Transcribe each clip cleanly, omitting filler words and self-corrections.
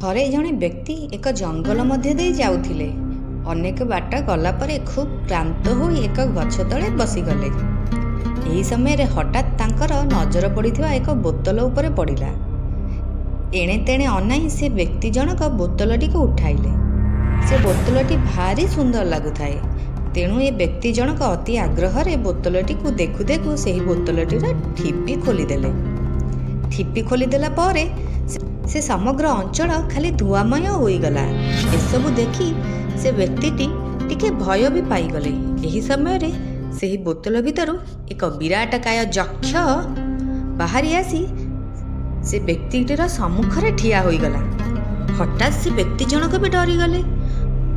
ଥରେ ଜଣେ ବ୍ୟକ୍ତି ଏକ ଜଙ୍ଗଲ ମଧ୍ୟ ଦେଇ ଯାଉଥିଲେ। ଅନେକ ବାଟ ଗଲା ପରେ ଖୁବ୍ କ୍ଳାନ୍ତ ହୋଇ ଏକ ଗଛ ତଳେ ବସିଗଲେ। ଏହି ସମୟରେ ହଠାତ୍ ତାଙ୍କର ନଜର ପଡ଼ିଥିବା ଏକ ବୋତଲ ଉପରେ ପଡ଼ିଲା। ଏଣେ ତେଣେ ଅନାଇ ସେ ବ୍ୟକ୍ତି ଜଣକ ବୋତଲଟିକୁ ଉଠାଇଲେ। ସେ ବୋତଲଟି ଭାରି ସୁନ୍ଦର ଲାଗୁଥାଏ। ତେଣୁ ଏ ବ୍ୟକ୍ତି ଜଣକ ଅତି ଆଗ୍ରହରେ ବୋତଲଟିକୁ ଦେଖୁ ଦେଖୁ ସେହି ବୋତଲଟିର ଠିପି ଖୋଲିଦେଲେ। ଠିପି ଖୋଲିଦେଲା ପରେ ସେ ସମଗ୍ର ଅଞ୍ଚଳ ଖାଲି ଧୂଆଁମୟ ହୋଇଗଲା। ଏସବୁ ଦେଖି ସେ ବ୍ୟକ୍ତିଟି ଟିକେ ଭୟ ବି ପାଇଗଲେ। ଏହି ସମୟରେ ସେହି ବୋତଲ ଭିତରୁ ଏକ ବିରାଟକାୟ ଯକ୍ଷ ବାହାରି ଆସି ସେ ବ୍ୟକ୍ତିଟିର ସମ୍ମୁଖରେ ଠିଆ ହୋଇଗଲା। ହଠାତ୍ ସେ ବ୍ୟକ୍ତି ଜଣକ ବି ଡରିଗଲେ।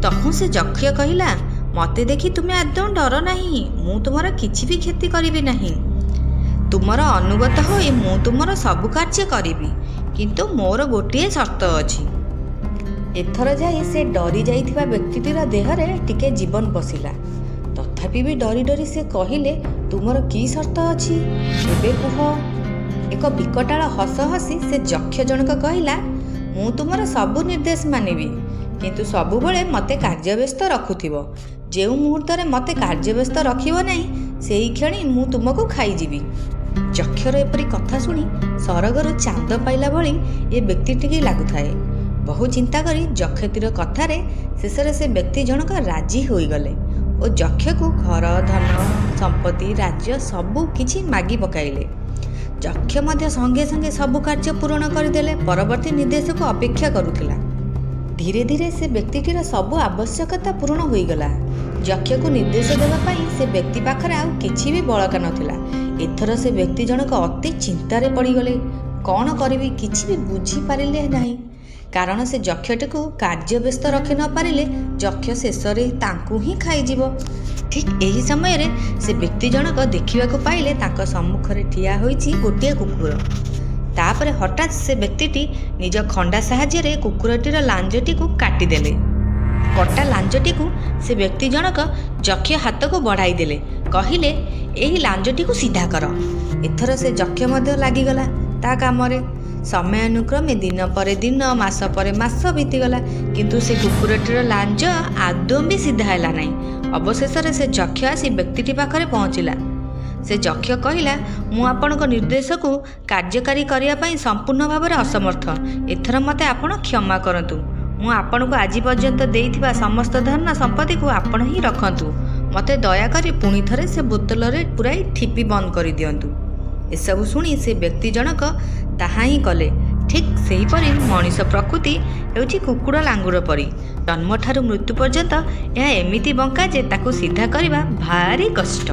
ତହୁଁ ସେ ଯକ୍ଷ କହିଲା, ମୋତେ ଦେଖି ତୁମେ ଆଦୌ ଡର ନାହିଁ। ମୁଁ ତୁମର କିଛି ବି କ୍ଷତି କରିବି ନାହିଁ। ତୁମର ଅନୁଗତ ହୋଇ ମୁଁ ତୁମର ସବୁ କାର୍ଯ୍ୟ କରିବି, କିନ୍ତୁ ମୋର ଗୋଟିଏ ସର୍ତ୍ତ ଅଛି। ଏଥର ଯାଇ ସେ ଡରି ଯାଇଥିବା ବ୍ୟକ୍ତିଟିର ଦେହରେ ଟିକେ ଜୀବନ ପଶିଲା। ତଥାପି ବି ଡରି ଡରି ସେ କହିଲେ, ତୁମର କି ସର୍ତ୍ତ ଅଛି ଏବେ କୁହ। ଏକ ବିକଟାଳ ହସ ହସି ସେ ଯକ୍ଷ ଜଣକ କହିଲା, ମୁଁ ତୁମର ସବୁ ନିର୍ଦ୍ଦେଶ ମାନିବି, କିନ୍ତୁ ସବୁବେଳେ ମୋତେ କାର୍ଯ୍ୟବ୍ୟସ୍ତ ରଖୁଥିବ। ଯେଉଁ ମୁହୂର୍ତ୍ତରେ ମୋତେ କାର୍ଯ୍ୟବ୍ୟସ୍ତ ରଖିବ ନାହିଁ, ସେହି କ୍ଷଣି ମୁଁ ତୁମକୁ ଖାଇଯିବି। ଯକ୍ଷର ଏପରି କଥା ଶୁଣି ସରଗରୁ ଚାନ୍ଦ ପାଇଲା ଭଳି ଏ ବ୍ୟକ୍ତିଟିକି ଲାଗୁଥାଏ। ବହୁ ଚିନ୍ତା କରି ଯକ୍ଷଟିର କଥାରେ ଶେଷରେ ସେ ବ୍ୟକ୍ତି ଜଣକ ରାଜି ହୋଇଗଲେ ଓ ଯକ୍ଷକୁ ଘର, ଧନ, ସମ୍ପତ୍ତି, ରାଜ୍ୟ ସବୁ କିଛି ମାଗି ପକାଇଲେ। ଯକ୍ଷ ମଧ୍ୟ ସଙ୍ଗେ ସଙ୍ଗେ ସବୁ କାର୍ଯ୍ୟ ପୂରଣ କରିଦେଲେ। ପରବର୍ତ୍ତୀ ନିର୍ଦ୍ଦେଶକୁ ଅପେକ୍ଷା କରୁଥିଲା। ଧୀରେ ଧୀରେ ସେ ବ୍ୟକ୍ତିଟିର ସବୁ ଆବଶ୍ୟକତା ପୂରଣ ହୋଇଗଲା। ଯକ୍ଷକୁ ନିର୍ଦ୍ଦେଶ ଦେବା ପାଇଁ ସେ ବ୍ୟକ୍ତି ପାଖରେ ଆଉ କିଛି ବି ବଳକା ନଥିଲା। ଏଥର ସେ ବ୍ୟକ୍ତି ଜଣକ ଅତି ଚିନ୍ତାରେ ପଡ଼ିଗଲେ। କ'ଣ କରିବି କିଛି ବି ବୁଝିପାରିଲେ ନାହିଁ। କାରଣ ସେ ଯକ୍ଷଟିକୁ କାର୍ଯ୍ୟବ୍ୟସ୍ତ ରଖି ନ ପାରିଲେ ଯକ୍ଷ ଶେଷରେ ତାଙ୍କୁ ହିଁ ଖାଇଯିବ। ଠିକ୍ ଏହି ସମୟରେ ସେ ବ୍ୟକ୍ତି ଜଣକ ଦେଖିବାକୁ ପାଇଲେ ତାଙ୍କ ସମ୍ମୁଖରେ ଠିଆ ହୋଇଛି ଗୋଟିଏ କୁକୁର। ତାପରେ ହଠାତ୍ ସେ ବ୍ୟକ୍ତିଟି ନିଜ ଖଣ୍ଡା ସାହାଯ୍ୟରେ କୁକୁରଟିର ଲାଞ୍ଜଟିକୁ କାଟିଦେଲେ। କଟା ଲାଞ୍ଜଟିକୁ ସେ ବ୍ୟକ୍ତି ଜଣକ ଯକ୍ଷ ହାତକୁ ବଢ଼ାଇ ଦେଲେ। କହିଲେ, ଏହି ଲାଞ୍ଜଟିକୁ ସିଧା କର। ଏଥର ସେ ଯକ୍ଷ ମଧ୍ୟ ଲାଗିଗଲା ତା କାମରେ। ସମୟାନୁକ୍ରମେ ଦିନ ପରେ ଦିନ, ମାସ ପରେ ମାସ ବିତିଗଲା, କିନ୍ତୁ ସେ କୁକୁରଟିର ଲାଞ୍ଜ ଆଦୌ ବି ସିଧା ହେଲା ନାହିଁ। ଅବଶେଷରେ ସେ ଯକ୍ଷ ଆସି ବ୍ୟକ୍ତିଟି ପାଖରେ ପହଞ୍ଚିଲା। ସେ ଯକ୍ଷ କହିଲା, ମୁଁ ଆପଣଙ୍କ ନିର୍ଦ୍ଦେଶକୁ କାର୍ଯ୍ୟକାରୀ କରିବା ପାଇଁ ସମ୍ପୂର୍ଣ୍ଣ ଭାବରେ ଅସମର୍ଥ। ଏଥର ମୋତେ ଆପଣ କ୍ଷମା କରନ୍ତୁ। ମୁଁ ଆପଣଙ୍କୁ ଆଜି ପର୍ଯ୍ୟନ୍ତ ଦେଇଥିବା ସମସ୍ତ ଧନ ସମ୍ପତ୍ତିକୁ ଆପଣ ହିଁ ରଖନ୍ତୁ। ମୋତେ ଦୟାକରି ପୁଣି ଥରେ ସେ ବୋତଲରେ ପୁରାଇ ଠିପି ବନ୍ଦ କରିଦିଅନ୍ତୁ। ଏସବୁ ଶୁଣି ସେ ବ୍ୟକ୍ତି ଜଣକ ତାହା ହିଁ କଲେ। ଠିକ୍ ସେହିପରି ମଣିଷ ପ୍ରକୃତି ହେଉଛି କୁକୁର ଲାଙ୍ଗୁଡ଼ ପରି। ଜନ୍ମଠାରୁ ମୃତ୍ୟୁ ପର୍ଯ୍ୟନ୍ତ ଏହା ଏମିତି ବଙ୍କା ଯେ ତାକୁ ସିଧା କରିବା ଭାରି କଷ୍ଟ।